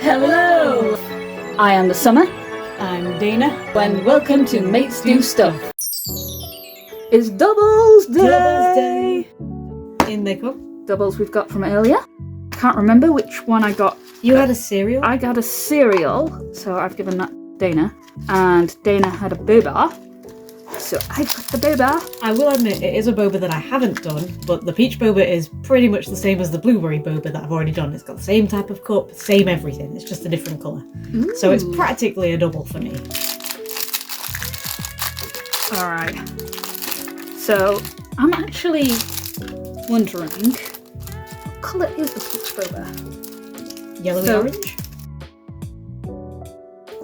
Hello! I am the Summer. I'm Dana. And welcome to Mates Do Stuff. It's Doubles Day! In they come. Doubles we've got from earlier. I can't remember which one I got. You had a cereal? I got a cereal, so I've given that to Dana. And Dana had a boba, so I got the boba. I will admit, it is a boba that I haven't done, but the peach boba is pretty much the same as the blueberry boba that I've already done. It's got the same type of cup, same everything. It's just a different colour. So it's practically a double for me. Alright. So, I'm actually wondering, what colour is the peach boba? Yellowy orange?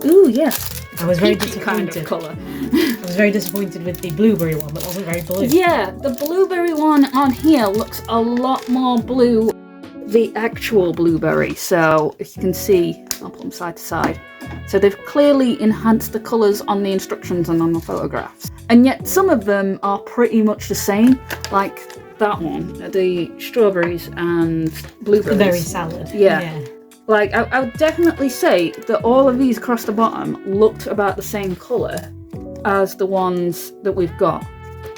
Ooh, yes. I was very Peachy disappointed. kind of colour. I was very disappointed with the blueberry one that wasn't very blue. Yeah, the blueberry one on here looks a lot more blue. The actual blueberry, so if you can see, I'll put them side to side. So they've clearly enhanced the colours on the instructions and on the photographs. And yet some of them are pretty much the same, like that one, the strawberries and blueberries. Very salad. Yeah. Like, I would definitely say that all of these across the bottom looked about the same colour as the ones that we've got.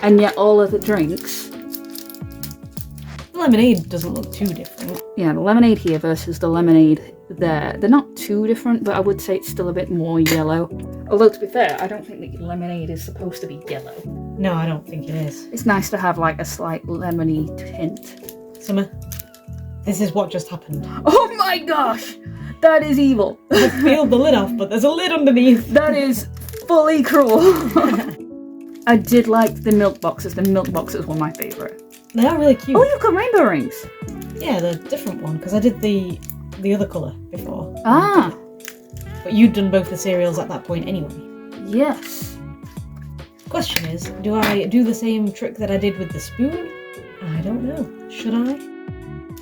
And yet all of the drinks... The lemonade doesn't look too different. Yeah, the lemonade here versus the lemonade there. They're not too different, but I would say it's still a bit more yellow. Although, to be fair, I don't think that lemonade is supposed to be yellow. No, I don't think it is. It's nice to have, like, a slight lemony tint. Summer, this is what just happened. Oh my gosh! That is evil. I peeled the lid off, but there's a lid underneath. That is fully cruel. I did like the milk boxes. The milk boxes were my favourite. They are really cute. Oh, you've got rainbow rings. Yeah, the different one, because I did the other colour before. Ah. But you'd done both the cereals at that point anyway. Yes. Question is, do I do the same trick that I did with the spoon? I don't know. Should I?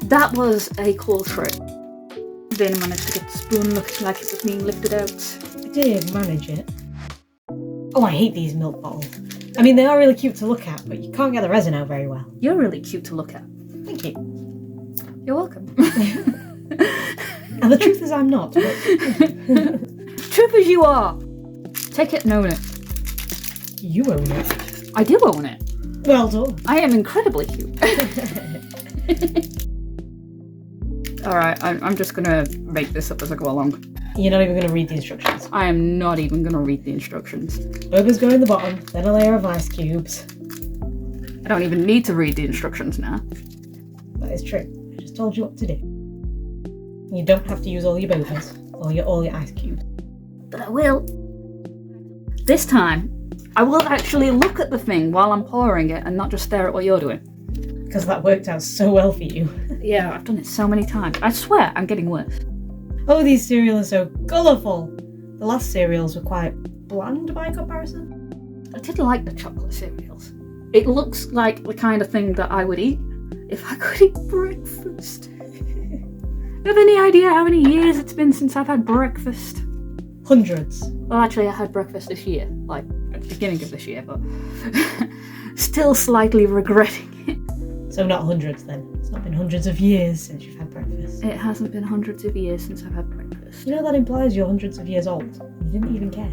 That was a cool trick. Then managed to get the spoon looking like it was being lifted out. I did manage it. Oh, I hate these milk bottles. I mean, they are really cute to look at, but you can't get the resin out very well. You're really cute to look at. Thank you. You're welcome. And the truth is I'm not. But... Truth as you are. Take it and own it. You own it. I do own it. Well done. I am incredibly cute. Alright, I'm just gonna make this up as I go along. You're not even going to read the instructions. I am not even gonna read the instructions. Boba's go in the bottom, then a layer of ice cubes. I don't even need to read the instructions now. That is true. I just told you what to do. You don't have to use all your bobas, or all your ice cubes. But I will. This time, I will actually look at the thing while I'm pouring it and not just stare at what you're doing. Because that worked out so well for you. Yeah, I've done it so many times. I swear, I'm getting worse. Oh, these cereals are so colourful. The last cereals were quite bland by comparison. I did like the chocolate cereals. It looks like the kind of thing that I would eat if I could eat breakfast. You have any idea how many years it's been since I've had breakfast? Hundreds. Well, actually, I had breakfast this year, like at the beginning of this year, but still slightly regretting it. So not hundreds then. It's not been hundreds of years since you've had breakfast. It hasn't been hundreds of years since I've had breakfast. You know that implies you're hundreds of years old. You didn't even care.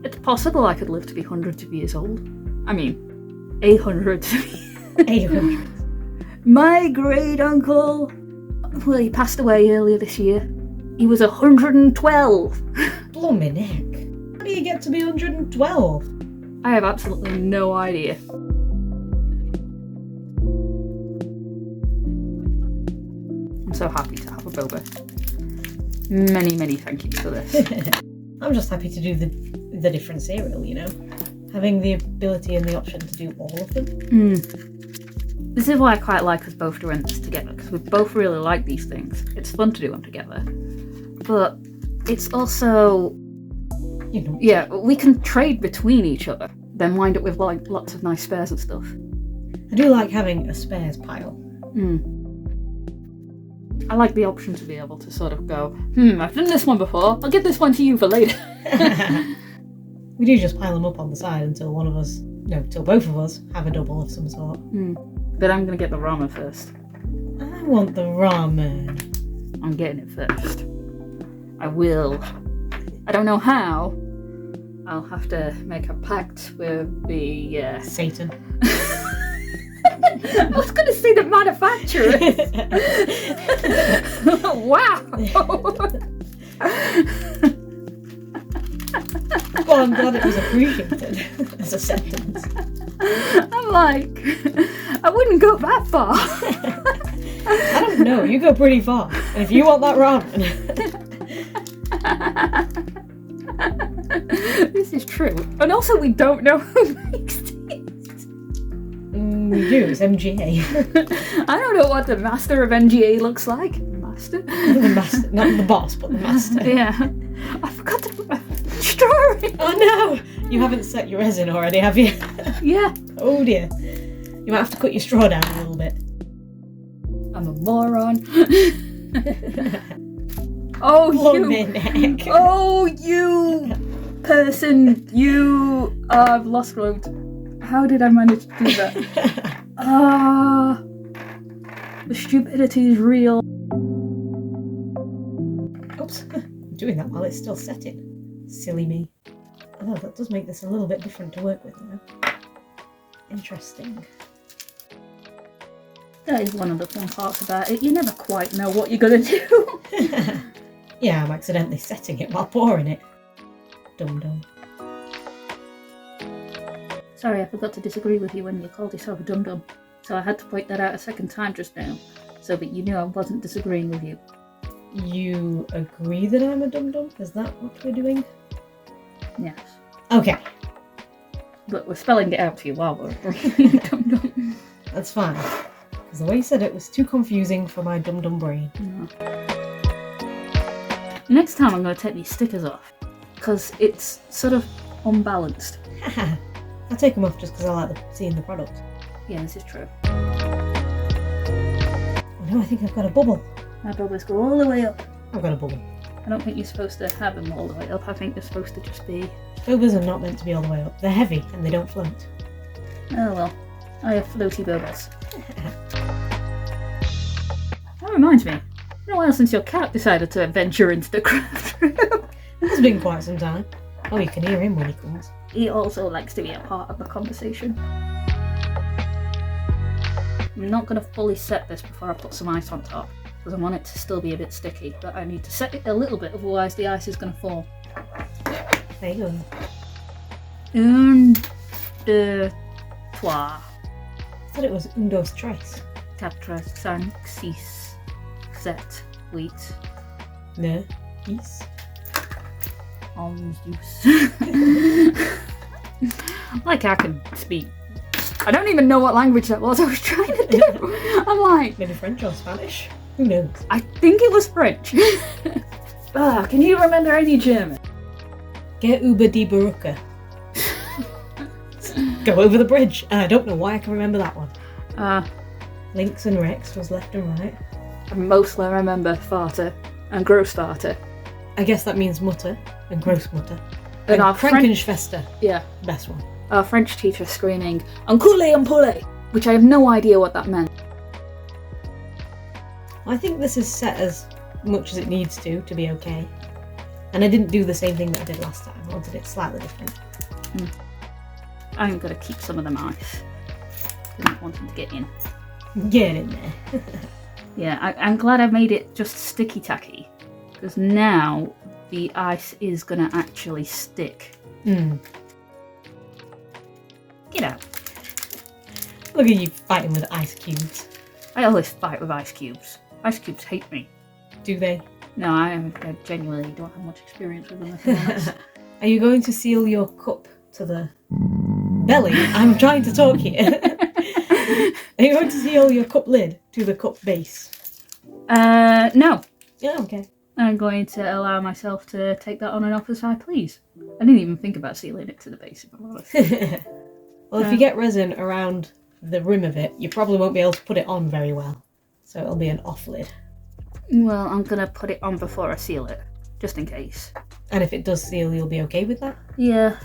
It's possible I could live to be hundreds of years old. I mean, 800. 800. My great uncle, well, he passed away earlier this year. He was 112. Blimey neck. How do you get to be 112? I have absolutely no idea. I'm so happy to have a boba. Many, many thank yous for this. I'm just happy to do the different cereal, you know? Having the ability and the option to do all of them. This is why I quite like us both doing this together, because we both really like these things. It's fun to do them together. But it's also... You know. Yeah, we can trade between each other, then wind up with like lots of nice spares and stuff. I do like having a spares pile. I like the option to be able to sort of go, I've done this one before, I'll give this one to you for later. We do just pile them up on the side until till both of us have a double of some sort. But I'm going to get the ramen first. I want the ramen. I'm getting it first. I will. I don't know how. I'll have to make a pact with the... Satan. I was going to say the manufacturer. Wow. Well, I'm glad it was appreciated as a sentence. I'm like, I wouldn't go that far. I don't know, you go pretty far. And if you want that ramen... This is true. And also we don't know who makes these. We do, it's MGA. I don't know what the master of MGA looks like. Master? The master, not the boss, but the master. Yeah. I forgot to put my straw in. Oh no! You haven't set your resin already, have you? Yeah. Oh dear. You might have to cut your straw down a little bit. I'm a moron. Oh, Neck. Oh, you person. You. I've lost load. How did I manage to do that? The stupidity is real. Oops. I'm doing that while it's still setting. Silly me. Oh, that does make this a little bit different to work with now. Interesting. That is one of the fun parts about it. You never quite know what you're going to do. Yeah, I'm accidentally setting it while pouring it. Dum dum. Sorry, I forgot to disagree with you when you called yourself a dum-dum. So I had to point that out a second time just now, so that you knew I wasn't disagreeing with you. You agree that I'm a dum-dum? Is that what we're doing? Yes. Okay. But we're spelling it out to you while we're dum-dum. That's fine. Because the way you said it was too confusing for my dum-dum brain. No. Next time I'm going to take these stickers off, because it's sort of unbalanced. I take them off just because I like seeing the product. Yeah, this is true. Oh no, I think I've got a bubble. My bubbles go all the way up. I've got a bubble. I don't think you're supposed to have them all the way up. I think they're supposed to just be... Bobas are not meant to be all the way up. They're heavy and they don't float. Oh well. I have floaty bobas. That reminds me. It's been a while since your cat decided to venture into the craft room. It's been quite some time. Oh, you can hear him when he comes. He also likes to be a part of the conversation. I'm not going to fully set this before I put some ice on top, because I want it to still be a bit sticky, but I need to set it a little bit, otherwise the ice is going to fall. There you go. Un, deux, trois, I thought it was un, dos, tres. quatre, cinq, six, sept, huit, Ne, dix. onze, douze. Like I can speak. I don't even know what language that was I was trying to do. I'm like... Maybe French or Spanish? Who knows? I think it was French. Can you remember any German? Get über die Brücke. Go over the bridge. And I don't know why I can remember that one. Links and Rex was left and right. I mostly remember Vater and Großvater. I guess that means Mutter and Großmutter. And our Frankenschwester. Yeah. Best one. Our French teacher screaming, "Enculé, empulé," which I have no idea what that meant. I think this is set as much as it needs to be okay. And I didn't do the same thing that I did last time. I wanted it slightly different. I'm going to keep some of them ice. Didn't want them to get in. Get in there. Yeah, I'm glad I made it just sticky tacky, because now the ice is going to actually stick. Get out. Look at you fighting with ice cubes. I always fight with ice cubes. Ice cubes hate me. Do they? No, I genuinely don't have much experience with them, if I'm honest. Are you going to seal your cup to the belly? I'm trying to talk here. Are you going to seal your cup lid to the cup base? No. Yeah, okay. I'm going to allow myself to take that on and off as I please. I didn't even think about sealing it to the base, if I'm honest. Well, if you get resin around the rim of it, you probably won't be able to put it on very well. So it'll be an off lid. Well, I'm going to put it on before I seal it, just in case. And if it does seal, you'll be okay with that? Yeah,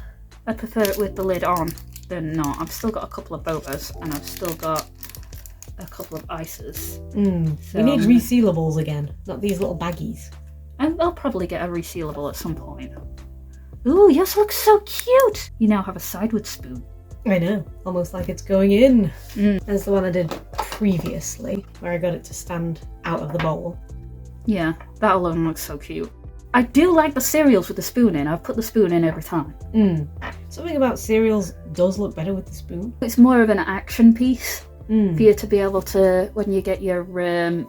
I prefer it with the lid on than not. I've still got a couple of bobas, and I've still got a couple of ices. We need resealables again, not these little baggies. And I'll probably get a resealable at some point. Ooh, yours looks so cute! You now have a sideward spoon. I know, almost like it's going in. That's the one I did previously, where I got it to stand out of the bowl. Yeah, that alone looks so cute. I do like the cereals with the spoon in. I've put the spoon in every time. Something about cereals does look better with the spoon. It's more of an action piece for you to be able to, when you get your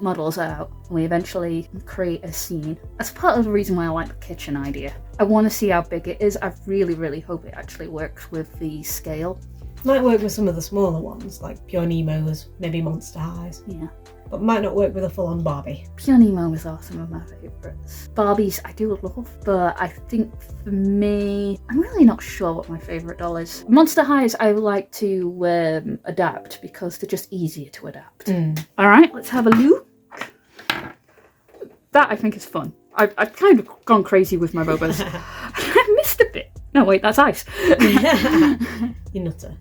models out, we eventually create a scene. That's part of the reason why I like the kitchen idea. I want to see how big it is. I really, really hope it actually works with the scale. Might work with some of the smaller ones, like Pure Nemos, maybe Monster Highs. Yeah. But might not work with a full-on Barbie. Pure Nemo is also some of my favourites. Barbies I do love, but I think for me, I'm really not sure what my favourite doll is. Monster Highs I like to adapt because they're just easier to adapt. Alright, let's have a look. That I think is fun. I've kind of gone crazy with my Bobas. I missed a bit. No, wait, that's ice. You nutter.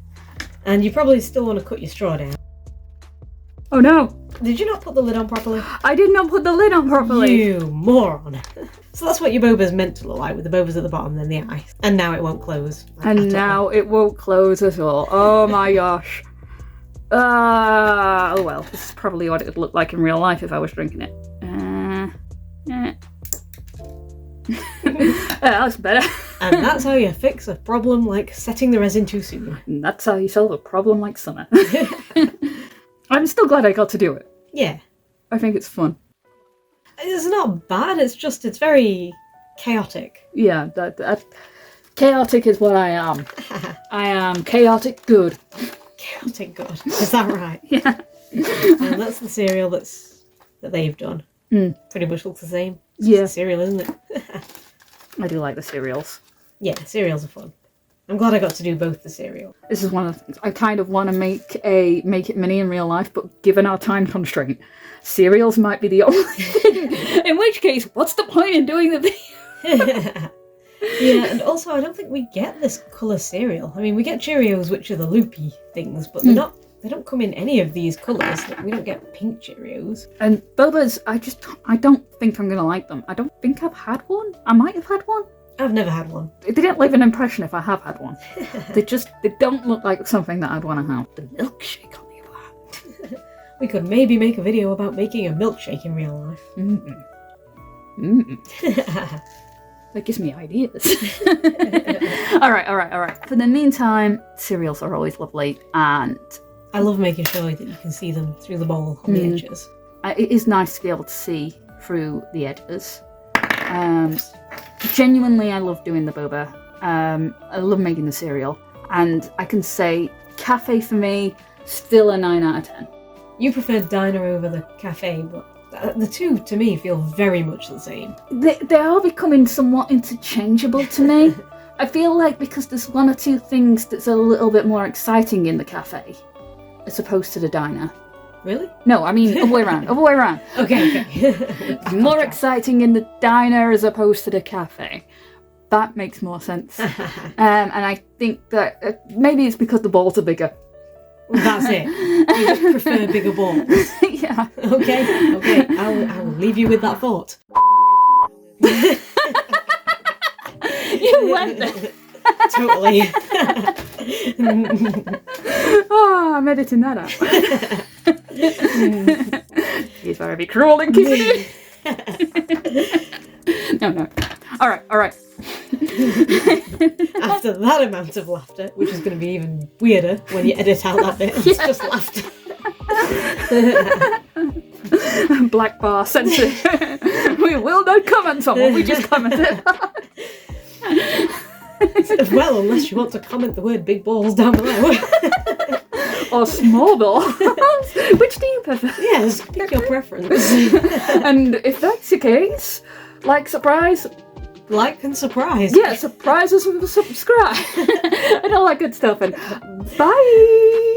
And you probably still want to cut your straw down. Oh no! Did you not put the lid on properly? I did not put the lid on properly! You moron! So that's what your boba's meant to look like, with the bobas at the bottom and then the ice. And now it won't close. And now it won't close at all. Oh my gosh. Oh well, this is probably what it would look like in real life if I was drinking it. That's better. And that's how you fix a problem like setting the resin too soon. And that's how you solve a problem like summer. I'm still glad I got to do it. Yeah. I think it's fun. It's not bad, it's very chaotic. Yeah, chaotic is what I am. I am chaotic good. Chaotic good. Is that right? Yeah. And that's the cereal that they've done. Pretty much looks the same. It's just a cereal, isn't it? I do like the cereals. Yeah, cereals are fun. I'm glad I got to do both the cereal. This is one of the things. I kind of want to make it mini in real life, but given our time constraint, cereals might be the only thing. In which case, what's the point in doing the video? Yeah, and also I don't think we get this colour cereal. I mean, we get Cheerios, which are the loopy things, but they're not. They don't come in any of these colours. Like, we don't get pink Cheerios. And Bobas, I don't think I'm going to like them. I don't think I've had one. I might have had one. I've never had one. They didn't leave an impression if I have had one. They don't look like something that I'd want to have. The milkshake on the other hand. We could maybe make a video about making a milkshake in real life. That gives me ideas. All right. For the meantime, cereals are always lovely, and I love making sure that you can see them through the bowl on the edges. It is nice to be able to see through the edges. Genuinely, I love doing the boba. I love making the cereal, and I can say café for me, still a 9 out of 10. You preferred diner over the cafe, but the two to me feel very much the same. They are becoming somewhat interchangeable to me. I feel like because there's one or two things that's a little bit more exciting in the cafe as opposed to the diner. Really? No, I mean, other way around. Okay. More exciting in the diner as opposed to the cafe. That makes more sense. And I think that maybe it's because the balls are bigger. That's it. You just prefer bigger balls. Yeah. Okay. I'll leave you with that thought. You went there. Totally. Oh, I'm editing that out. He's very cruel and keeping it. No. All right. After that amount of laughter, which is going to be even weirder when you edit out that bit, it's just laughter. Black bar censored. We will not comment on what we just commented. Well, unless you want to comment the word big balls down below. Or small balls. Which do you prefer? Yes, pick your preference. And if that's the case, surprise. Like and surprise. Yeah, surprise us with a subscribe. And all that good stuff. And bye.